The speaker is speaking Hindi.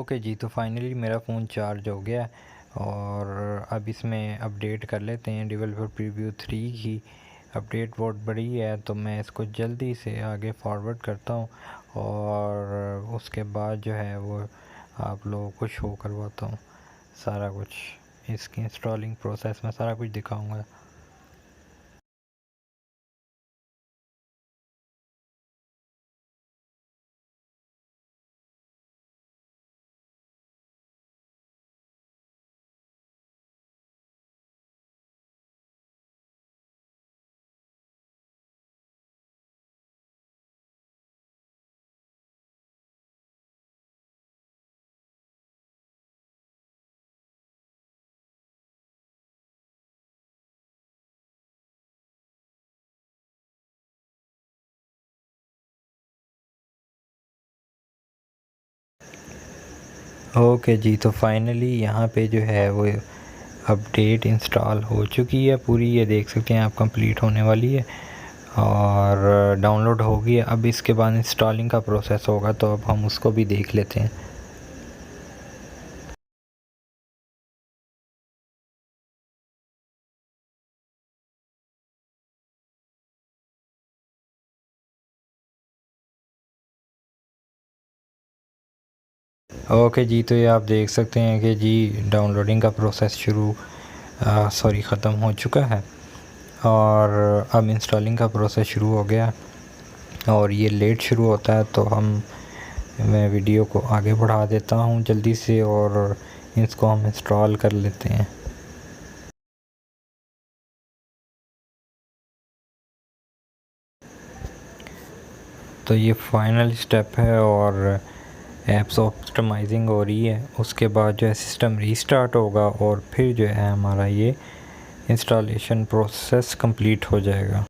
ओके जी, तो फाइनली मेरा फ़ोन चार्ज हो गया और अब इसमें अपडेट कर लेते हैं। डेवलपर प्रीव्यू 3 की अपडेट बहुत बड़ी है, तो मैं इसको जल्दी से आगे फॉरवर्ड करता हूँ और उसके बाद जो है वो आप लोगों को शो करवाता हूँ सारा कुछ। इसकी इंस्टॉलिंग प्रोसेस में सारा कुछ दिखाऊँगा। ओके जी, तो फाइनली यहाँ पे जो है वो अपडेट इंस्टॉल हो चुकी है पूरी, ये देख सकते हैं आप, कंप्लीट होने वाली है और डाउनलोड हो गई है। अब इसके बाद इंस्टॉलिंग का प्रोसेस होगा, तो अब हम उसको भी देख लेते हैं। ओके जी, तो ये आप देख सकते हैं कि जी डाउनलोडिंग का प्रोसेस ख़त्म हो चुका है और अब इंस्टॉलिंग का प्रोसेस शुरू हो गया और ये लेट शुरू होता है, तो मैं वीडियो को आगे बढ़ा देता हूँ जल्दी से और इसको हम इंस्टॉल कर लेते हैं। तो ये फाइनल स्टेप है और ऐप्स ऑप्टिमाइजिंग हो रही है। उसके बाद जो है सिस्टम रीस्टार्ट होगा और फिर जो है हमारा ये इंस्टॉलेशन प्रोसेस कंप्लीट हो जाएगा।